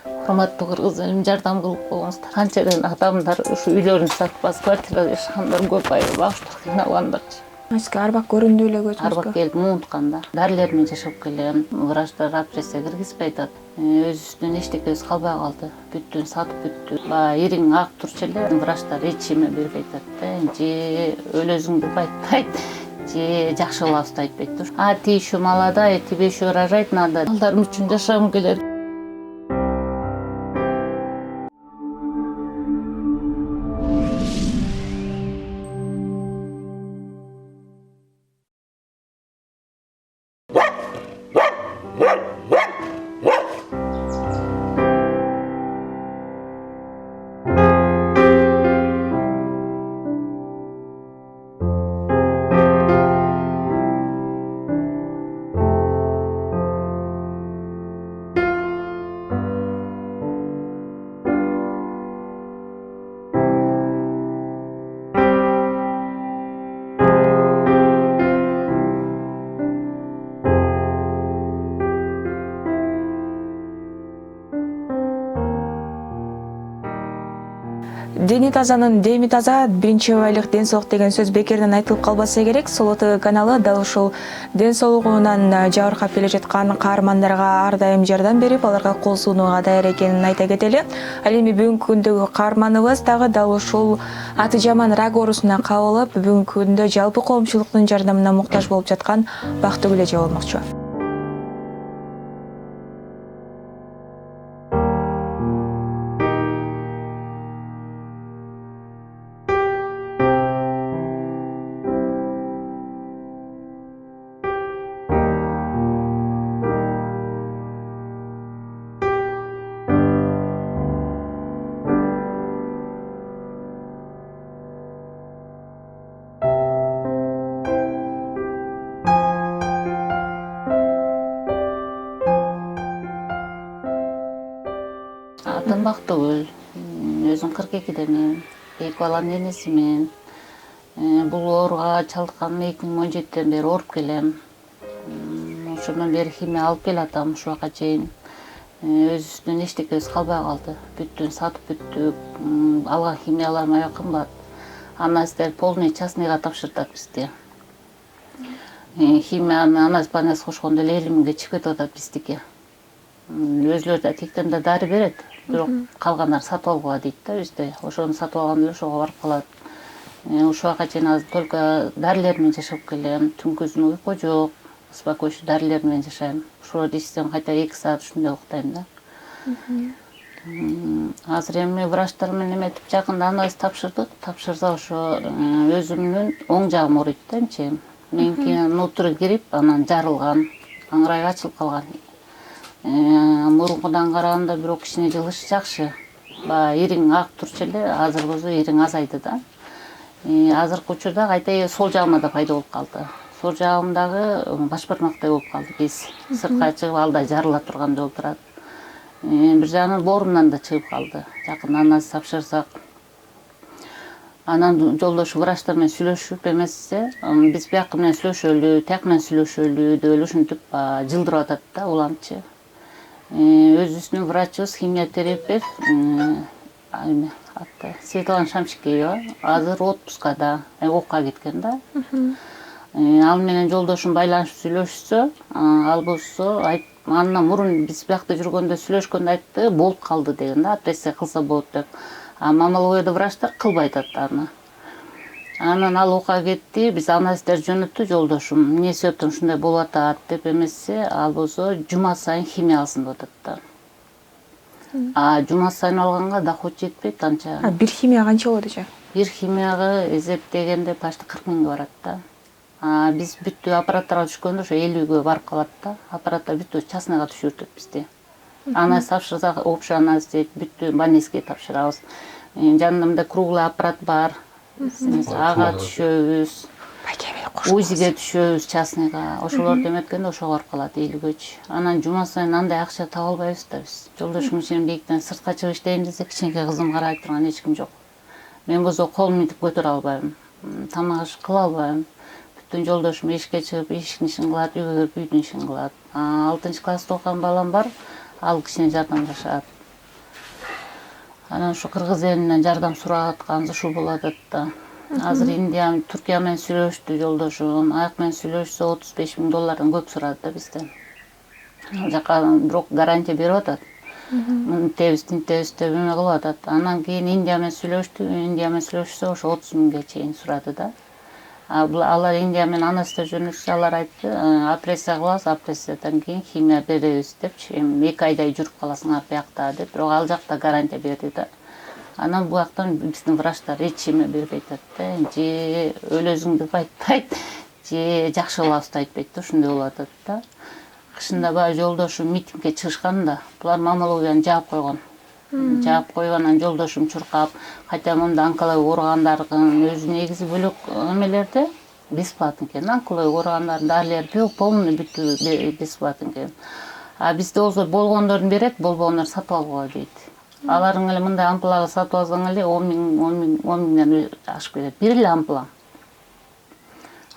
Урматтуу кыргыз элим, жардам кылып койгуңуздар. Канчадан адамдар ушу үйлөрүн сатпас, квартирада жашагандар көп, аябай багыштуу кыйналгандарчы. Сизге арбак көрүндү эле көзүңүзгө? Арбак келип муунтканда дәрилер менен жашап келем. Врачтар операция киргизбей атат. Өзүбүздүн эчтекебиз калбай калды. Бүттүн сатып бүттү. Баягы ириң агып турчу эле. Врачтар эч эме бербей атат да. Же өлөзүңдү байтпайт, же жакшы болобуз да айтпайт. Ти еще молодая, тебе еще рожать надо. Балдарым үчүн жашагым келет. Дени тазанын деми таза, биринчи байлык ден соолук деген сөз бекерден айтылып калбаса керек. Соло ТВ каналы дал ушул ден соолугунан жабыркап келе жаткан каармандарга ар дайым жардам берип, аларга кол сунууга даяр экенин айта кетели. Ал эми бүгүнкү күндөгү каарманыбыз дагы дал ушул аты жаман рак оорусуна кабылып, бүгүнкү күндө жалпы коомчулуктун жардамына муктаж болуп жаткан Бактыгүл эже болмокчу. Атым Бактыгүл. Өзүм 42-демен, 2 баланын энесимин. Бул ооруга чалдыкканыма 2017-ден бери ооруп келем. Ошондон бери химия алып келатам ушул убакка чейин. Өзүбүздүн эчтекебиз калбай калды. Бүттүн сатып бүттүк. Алган химияларым аябай кымбат. Анализдер полный частныйга тапшыртат бизди. Химияны анализ банясы кошкондо эле 50 миңге чыгып кетип атат биздики. Өзүлөрү да тектен дары берет, бирок калгандар сатып алгыла дейт да бизде. Ошону сатып алган эле ошого барып калат. Ушул убакка чейин азыр только дәрилер менен жашап келем. Түнкүсүн уйку жок, спокойствие дәрилер менен жашайм. Ошолорду ичсем кайта 2 саат ушундай уктайм да. Азыр эми врачтар менен эметип жакында анализ тапшырдык. Тапшырса ошо өзүмдүн оң жагым ооруйт да эмче. Меники нутуру кирип, анан жарылган, аңырайы ачылып калган. Мурункудан караганда бирок кичине жылыш жакшы. Баягы ириң агып турчу эле, азыр болсо ириң азайды да. Азыркы учурда кайта сол жагыма да пайда болуп калды. Сол жагымдагы баш бармактай болуп калды. Биз сыртка чыгып алда жарыла тургандай болуп турат. Бир жагынан боорумдан да чыгып калды. Жакында анализ тапшырсак, анан жолдошу врачтар менен сүйлөшүп эмесе, биз биякы менен сүйлөшөлү, тияк менен сүйлөшөлү деп эле ушинтип жылдырып атат да уламчы. Өзүбүздүн врачыбыз химиотерапевт Светлана Шамшикеева азыр отпускада, окууга кеткен да. Ал менен жолдошум байланышып сүйлөшсө, ал болсо андан мурун биз биякта жүргөндө сүйлөшкөндө айтты, болуп калды деген да, операция кылса болот деп. Мамаловоодо врачтар кылбай атат аны. Анан ал окууга кетти, биз анализдер жөнөттү жолдошум. Эмне себептен ушундай болуп атат деп эмесе, ал болсо жума сайын химия алсын деп атат да. Жума сайын алганга доход жетпейт анча. Бир химия канча болот эже? Бир химияга эсептегенде почти 40 миңге барат да. Биз бүттү аппараттарга түшкөндө ошо 50ге барып калат да. Аппараттар бүттү частныйга түшүртөт бизди. Анализ тапшырсак, общий анализ дейт, бүттү больницага тапшырабыз. Жанымда мындай круглый аппарат бар. Ага түшөбүз. УЗИге түшөбүз частныйга. Ошолорду эметкенде ошого барып калат 50гөчү. Анан жума сайын андай акча таба албайбыз да биз. Жолдошум менен бийиктен сыртка чыгып иштейм десе, кичинекей кызым карай турган эч ким жок. Мен болсо колумду мынтип көтөрө албайм. Тамак аш кыла албайм. Бүттүн жолдошум эшикке чыгып эшиктин ишин кылат, үйгө кирип үйдүн ишин кылат. 6-класста окуган балам бар, ал кичине жардамдашат. Анан ушу кыргыз элинен жардам сурап атканыбыз ушул болот да. Азыр Индия, Түркия менен сүйлөштү жолдошум. Аяк менен сүйлөшсө 35 000 доллардан көп сурады да бизден. Ал жака бирок гарантия берип атат. Тинтебиз деп эме кылып атат. Анан кийин Индия менен сүйлөшсө ошо 30 000ге чейин сурады да. Алар Индия менен анасына жөнөтсө алар айтты, операция кылабыз, операциядан кийин химия беребиз депчи. Эми 2 айдай жүрүп каласыңар биякта деп. Бирок ал жакта гарантия берди да. Анан бу жактан биздин врачтар эч эме бербей атат да. Же өлөзүңдү айтпайт, же жакшы кылабызды айтпайт да, ушундай болуп атат да. Кышында баягы жолдошум митингге чыгышкан да, булар маммологияны жаап койгон. Жаап койгондан жолдошум чуркап, хотя монда онкология ооругандардын өзү негизи бөлөк эмелерде бесплатно экен. Онкология ооругандардын дарылери полный бүтү бесплатно экен. А бизде болсо болгондорун берет, болбогондорун сатып алууга дейт. Алардын эле мындай ампулаларды сатып алсаң эле 10 000 ашып кетет. Бир эле ампула.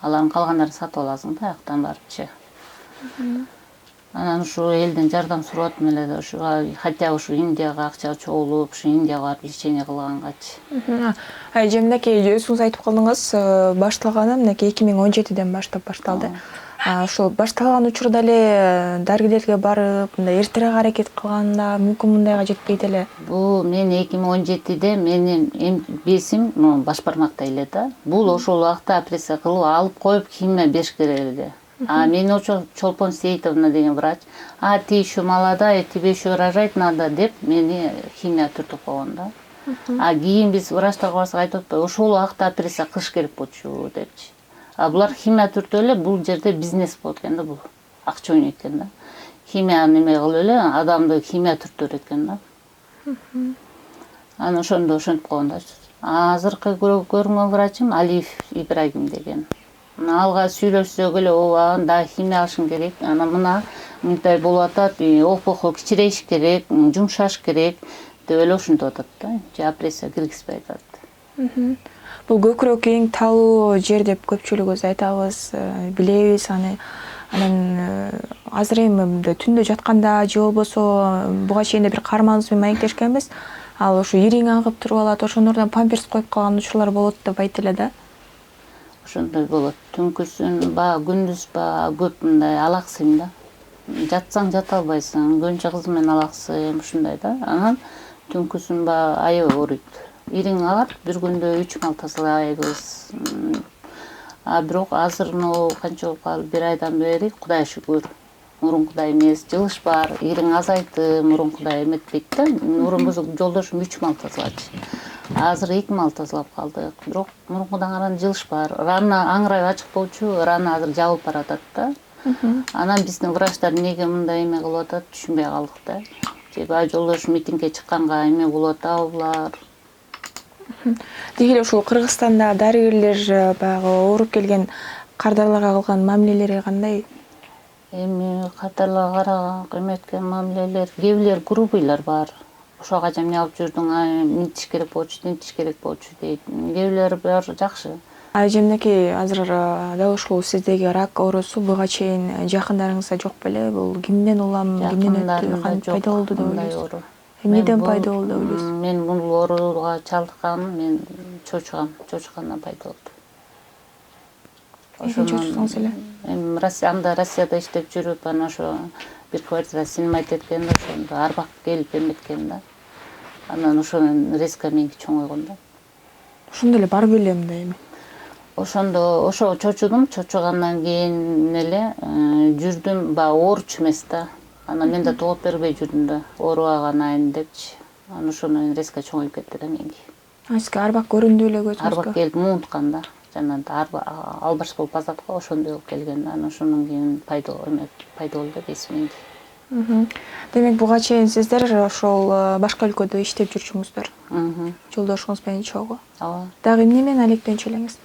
Алардын калгандарын сатып аласың да, аяктан барыпчы. Анан ушу элден жардам сурап атам эле, ушу хотя ушу Индияга акча чогулуп, ушу Индияга барып лечение кылгангачы. Мынакей өзүңүз айтып калдыңыз, башталганы мынакей 2017-ден баштап башталды. Ошол башталган учурда эле дарыгерлерге барып, мындай эртерээк аракет кылганда мүмкүн мындайга жетпейт эле. Бул мен 2017-де менин бесим баш бармакта эле да. Бул ошол убакта операция кылып алып коюп химия бериш керек эле. Мен Чолпон Сейитовна деген врач, ты еще молодая, тебе еще рожать надо деп мени химия түртүп койгон да. Кийин биз врачтарга барсак айтып атпайбы, ошол убакта операция кылыш керек болчу депчи. Булар химия түртүп эле, бул жерде бизнес болот экен да, бул акча ойнойт экен да. Химия неме кылып эле адамды химия түртүп экен да. Анан ошентип койгон да. Азыркы көргөн врачым Алиев Ибрагим деген. Алга сүйлөшсөк эле, анда химия алышың керек, анан мындай болуп атат, опухоль кичирейиш керек, жумшаш керек деп эле ушинтип атат да. Же операция киргизбей атат. Бул көкүрөк эң талуу жер деп көпчүлүгүбүз айтабыз, билебиз аны. Анан азыр эми түндө жатканда же болбосо буга чейин бир каарманыбыз менен маектешкенбиз. Ал ушу ириң агып туруп алат, ошонун ордуна памперс коюп калган учурлар болот деп айт эле да. Ошондой болот. Түнкүсүн күндүз көп мындай алаксыйм да. Жатсаң жата албайсың, көнчө кыз менен алаксыйм, ушундай да. Анан түнкүсүн аябай ооруйт. Ириң агат, бир күндө 3 малтасылайбыз. Бирок азыр канча болуп калды, 1 айдан бери Кудайга шүгүр. Мурункудай эмес, жылыш бар, ириң азайды, мурункудай эметпейт да. Мурун жолдошум 3 малтасылачы. Азыр 2 малтасылап калдык. Бирок мурункудан караганда жылыш бар. Рана аңырайып ачык болчу, рана азыр жабылып баратат да. Анан биздин врачтар эмнеге мындай эме кылып атат, түшүнбөй калдык да. Же баягы жолдошум митингге чыкканга эме болуп атабы булар. Деги эле ушул Кыргызстанда дарыгерлер баягы ооруп келген кардарларга кылган мамилелери кандай? Эми кардарларга эметкен мамилелер, кээ бирler грубыйлар бар. Ошого качан эмне алып жүрдүң, мынтиш керек болчу, тинтиш керек болчу дейт. Кээ бирleri баары жакшы. Жемнеки азыр дал ушул сиздеги рак оорусу буга чейин жакындарыңызда жок беле? Бул кимден улам, кимден өттү, кантип пайда болду деп ойлойсуз? Эмнеден пайда болду деп ойлойсуз? Мен бул ооруга чалдыкканым, мен чочугандан пайда болду. Ошону чочусуңуз эле? Эми Россияда иштеп жүрүп, анан ошо бир квартира сыймайт экен да, ошондо арбак келип эметкен да. Анан ошонун резко меники чоңойгон да. Ошондо эле бар беле мындай эми? Ошондо чочудум, чочугандан кийин эле жүрдүм, ооручу эмес да. Анан мен да тоот бербей жүрдүм да, оорубаган айын депчи. Анан ошондон резко чоңоюп кетти да меники. Сизге арбак көрүндү эле көзүңүзгө? Арбак келип муунткан да. Жанагы албаш болуп азат го, ошондой болуп келген да. Анан ошондон кийин пайда болду да бесиминги. Демек буга чейин сиздер ошол башка өлкөдө иштеп жүрчүңүздөр. Жолдошуңуз менен чогуу. Ооба. Дагы эмне менен алектенчү элеңиз?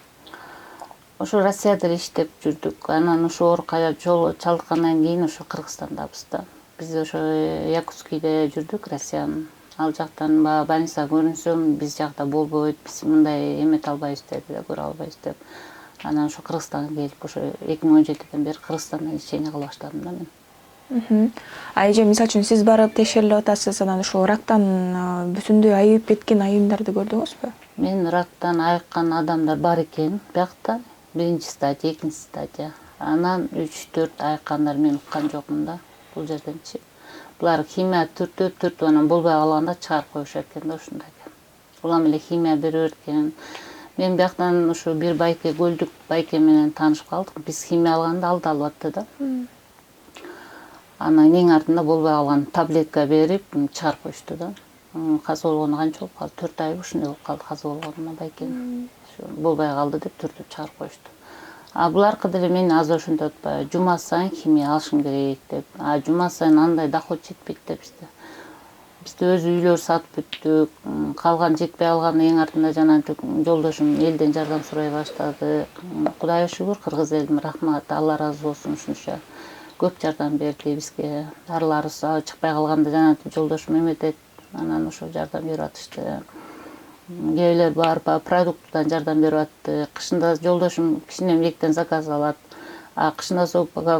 Ошо Россияда иштеп жүрдүк. Анан ошо ооруга чалдыккандан кийин ошо Кыргызстандабыз да. Биз ошо Якутскийде жүрдүк, Россиянын. Ал жактан больница көрүнсөм, биз жакта болбойт, биз мындай эмете албайбыз деди, көрө албайбыз деп. Анан ошо Кыргызстанга келип, ошо 2017-ден бери Кыргызстанда лечение кыла баштадым да мен. Эже мисалы үчүн сиз барып текшерилип атасыз, анан ушул рактан бүтүндөй айыгып кеткен айымдарды көрдүңүзбү? Мен рактан айыккан адамдар бар экен биякта. Биринчи стадия, экинчи стадия. Анан 3-4 айыккандар мен уккан жокмун да бул жерденчи. Булар химия түртүп анан болбой калганда чыгарып коюшат экен да ушундай экен. Улам эле химия бере берген. Мен бияктан ушу бир байке көлдүк байке менен таанышып калдык. Биз химия алганда ал да алып атты да. Анан эң артында болбой калган таблетка берип чыгарып коюшту да. Каза болгону канча болуп калды? 4 ай ушундай болуп калды каза болгонуна байкенин. Болбой калды деп түртүп чыгарып коюшту. Буларкы деле мени азыр ошентип атпайбы, жума сайын химия алышың керек деп. Жума сайын андай доход жетпейт да бизде. Бизде өз үйлөр сатып бүттүк, калган жетпей калган эң артында жанагынтип жолдошум элден жардам сурай баштады. Кудайга шүгүр, кыргыз элим рахмат, Алла ыраазы болсун ушунча көп жардам берди бизге. Дарыларыбыз чыкпай калганда жанагынтип жолдошум эметет, анан ошо жардам берип атышты. Кээбилер барып продуктудан жардам берип атты. Кышында жолдошум кичине эмнеликтен заказ алат. Кышында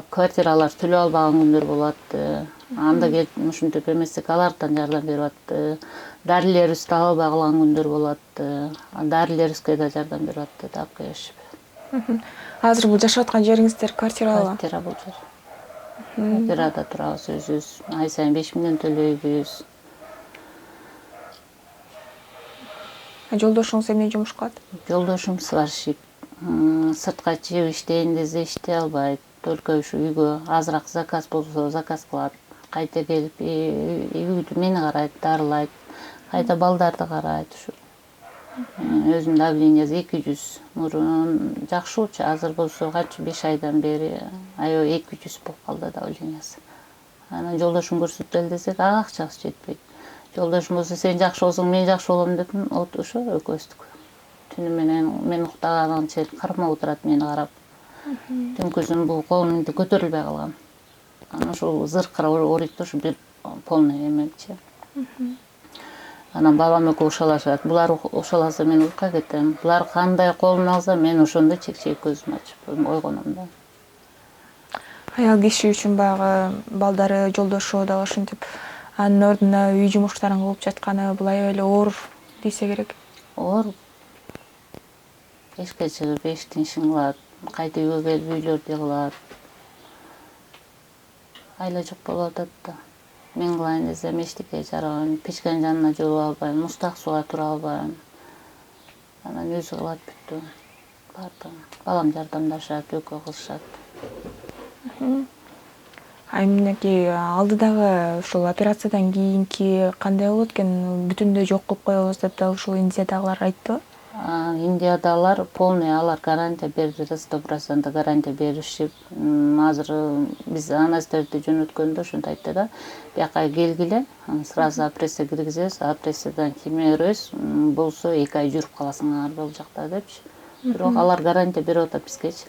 квартиралар төлөп албаган күндөр болот. Анда келип ушинтип эмесек алардан жардам берип атты. Дарилерибизди таба албай калган күндөр болот. Дарилерибизге да жардам берип атты да келишип. Азыр бул жашап аткан жериңиздер квартиралабы? Квартира бул жер. Квартирада турабыз өзүбүз. Ай сайын 5 миңден төлөйбүз. Жолдошуңуз эмне жумуш кылат? Жолдошум сварщик. Сыртка чыгып иштейин десе иштей албайт. Только ушу үйгө азыраак заказ болсо заказ кылат. Кайта келип үйдү мени карайт, дарылайт. Кайта балдарды карайт ушу. Өзүнүн давлениясы 200. Мурун жакшы болчу, азыр болсо канча 5 айдан бери аябай 200 болуп калды давлениясы. Анан жолдошум көрсөтөлү десек, акчабыз жетпейт. Жолдошум болсо сен жакшы болсоң мен жакшы болом деп ошо экөөбүздүк. Түнү менен мен уктаганга чейин кармап отурат мени карап. Түнкүсүн бул колум көтөрүлбөй калган. Анан ошол зыркыр ооруйт да ушу бир полный эмемчи. Анан балам экөө ушалашат. Булар ушаласа мен уйкуга кетем. Булар кандай колуна алса мен ошондо чек-чек көзүмү ачып ойгоном да. Аял киши үчүн баягы балдары, жолдошу дагы ушинтип анын ордуна үй жумуштарын кылып жатканы бул аябай эле оор десе керек. Оор. Эшикке чыгып эшиктин ишин кылат. Кайта үйгө келип үйлөрдү кылат. Айла жок болуп атат да. Мен кылайын десем эчтеке жарабайм. Печканын жанына жолуп албайм, муздак сууга тура албайм. Анан өзү кылат бүттү. Бардыгын. Балам жардамдашат, экөө кылышат. Мынакей алдыдагы ушул операциядан кийинки кандай болот экен? Бүтүндөй жок кылып коебуз деп дал ушул Индиядагылар айтты. Индиядагылар полный алар гарантия берди, 100% гарантия беришип, азыр биз анестезиологду жөнөткөндө ушинтип айтты да. Бияка келгиле, сразу опрессия киргизебиз, опрессиядан кийин беребиз, болсо 2 ай жүрүп каласың ар бул жакта депчи. Бирок алар гарантия берип атат бизгечи.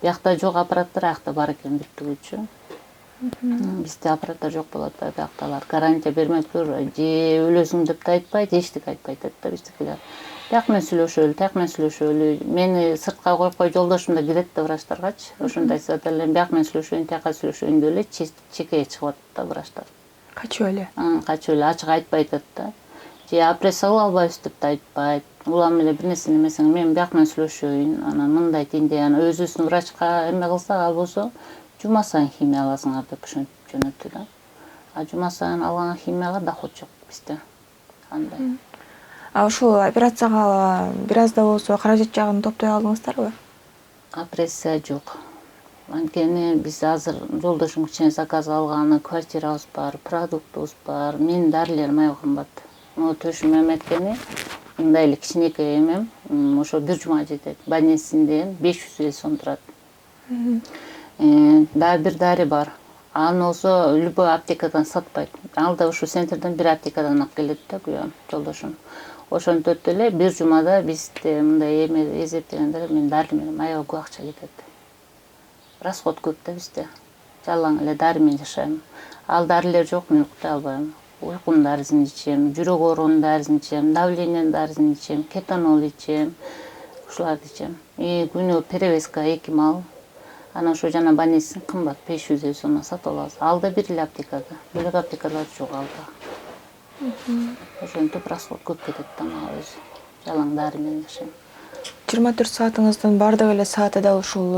Биякта жок аппараттар, аякта бар экен бүттүгүчү. Бизде аппараттар жок болот да, биякталар гарантия бермей тур, же өлөсүң деп да айтпайт, эчтеке айтпайт да биздикилер. Тияк менен сүйлөшөлү, тияк менен сүйлөшөлү. Мени сыртка коюп кой, жолдошум да кирет да врачтаргачы. Ошондой айтсат эле, бияк менен сүйлөшөйүн, тияка сүйлөшөйүн деп эле чекеге чыгып атат да врачтар. Качып эле. Качып эле ачык айтпай атат да. Же опрессия кыла албайбыз деп да айтпайт. Улам эле бир нерсе немесең, мен бияк менен сүйлөшөйүн, анан мындай тиндей, анан өзүбүздүн врачка эме кылсак, ал болсо жума сайын химия аласыңар деп ошентип жөнөттү да. Жума сайын алган химияга доход жок бизде. Андай. Ушул операцияга бир аз да болсо каражат жагын топтой алдыңыздарбы? Опрессия жок. Анткени биз азыр жолдошум кичине заказ алганы, квартирабыз бар, продуктубуз бар, менин дарилерим аябай кымбат. Төшүм эметкени мындай эле кичинекей эмем, ошо бир жума жетет. Больницинде 550 сом турат. Дагы бир дари бар. Аны болсо любой аптекадан сатпайт. Ал да ушу центрден бир аптекадан алып келет да күйөөм, жолдошум. Ошентип эле бир жумада бизде мындай эме эсептегенде мен дари менен аябай көп акча кетет. Расход көп да бизде. Жалаң эле дари менен жашайм. Ал дарилер жок, мен уктай албайм. Уйкунун дарысын ичем, жүрөк оорунун дарысын ичем, давлениянын дарысын ичем, кетонол ичем, ушуларды ичем. Күнүгө перевеска 2 мал. Анан ошо жана больницасын кымбат 500 сомго сатып алабыз. Алда бир эле аптекада. Бөлөк аптекалар жок алда. Ошентип расход көп кетет да мага өзү. Жалаң дары менен жашайм. 24 саатыңыздын баардык эле сааты да ушул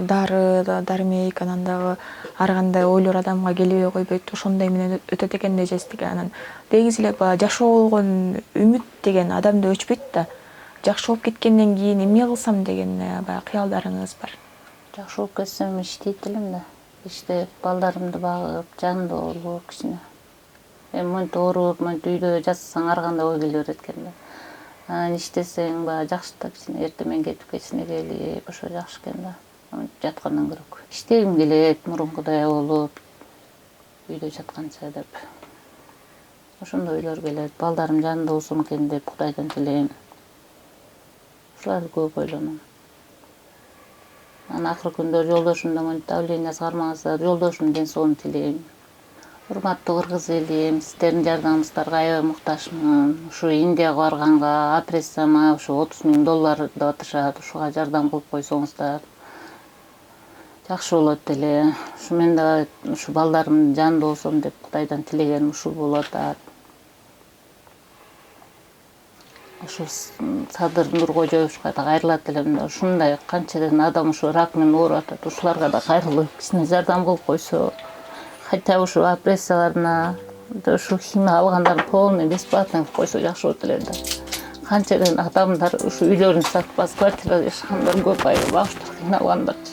дары, дармек, анан дагы ар кандай ойлор адамга келбей койбойт. Ошондой менен өтөт экен да эжестик. Анан негизи эле баягы жашоо болгон үмүт деген адамда өчпөйт да. Жакшы болуп кеткенден кийин эмне кылсам деген баягы кыялдарыңыз бар. Жакшы болуп кетсем иштейт элем да. Иштеп, балдарымды багып, жандоо болуп кичине. Эми монтип ооруп, монтип үйдө жатсаң ар кандай ой келе берет экен да. Анан иштесең баягы жакшы да кичине эртең менен кетип кечине келип, ошо жакшы экен да. Жаткандан көрөк. Иштегим келет, мурункудай болуп, үйдө жатканча деп. Ошондой ойлор келет. Балдарым жанымда болсом экен деп Кудайдан тилейм. Ушуларды көп ойлоном. Анан акыркы күндө жолдошумдун монтип давлениясы кармагаса, жолдошумдун ден соолугун тилейм. Урматтуу кыргыз элим, сиздердин жардамыңыздарга аябай муктажмын. Ушу Индияга барганга операцияма ушу $30,000 деп атышат. Ушуга жардам кылып койсоңуздар жакшы болот эле. Ушу мен да ушу балдарымдын жанында болсом деп Кудайдан тилегеним ушул болуп атат. Ушу Садыр Нуркожоевичке да кайрылат элем да. Ушундай канчадан адам ушу рак менен ооруп атат. Ушуларга да кайрылып кичине жардам кылып койсо, хотя ушу операцияларына ушу химия алгандарды полный бесплатно кылып койсо жакшы болот эле да. Канчадан адамдар ушу үйлөрүн сатпас, квартирада жашагандар көп башта кыйналгандарчы.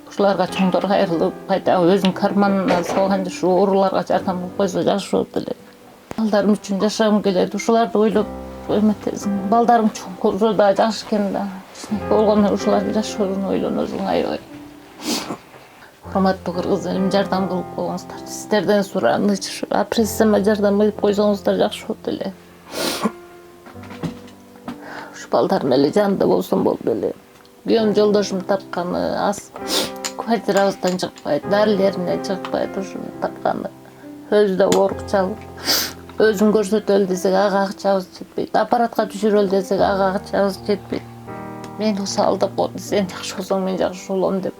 Ушуларга чоңдор кайрылып, кайта өзүнүн карманына салган ушу ооруларга жардам кылып койсо жакшы болот эле. Балдарым үчүн жашагым келет. Ушуларды ойлоп эметесиң. Балдарым чоңкурса да жакшы экен да. Кичинекей болгондо ушулардын жашоорун ойлоносуң аябай. Урматтуу кыргыз элим, жардам кылып койгуңуздар. Сиздерден сураныч, операцияма жардам кылып койсоңуздар жакшы болот эле. Ушу балдарым эле жанында болсом болду эле. Күйөөм жолдошум тапканы аз. Квартирабыздан чыкпайт, дарылеринен чыкпайт, ушуну тапканы. Өзү да оорук чалып, өзүн көрсөтөлү десек ага акчабыз жетпейт. Аппаратка түшүрөлү десек ага акчабыз жетпейт. Мени осы алдап койду, сен жакшы болсоң мен жакшы болом деп.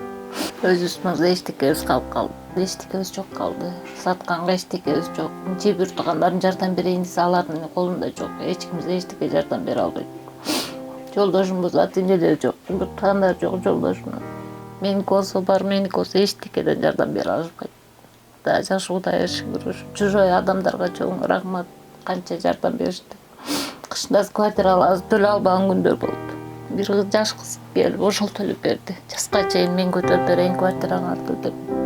Өзүбүздө эчтекебиз калып калды. Эчтекебиз жок калды. Сатканга эчтекебиз жок. Жеп тургандардын жардам берейин десе алардын колунда жок. Эч ким эчтеке жардам бере албайт. Жолдошумбуз ата энелери жок, туугандар жок жолдошумдун. Меники болсо бар, меники болсо эчтекеден жардам бере алышпайт. Да жакшы Кудайга шүгүр. Чужой адамдарга чоң рахмат, канча жардам беришти. Кышында квартира алабыз, төлөй албаган күндөр болду. Бир жаш кыз келип ошол төлөп берди. Жаска чейин мен көтөрүп берейин квартираңарды деп.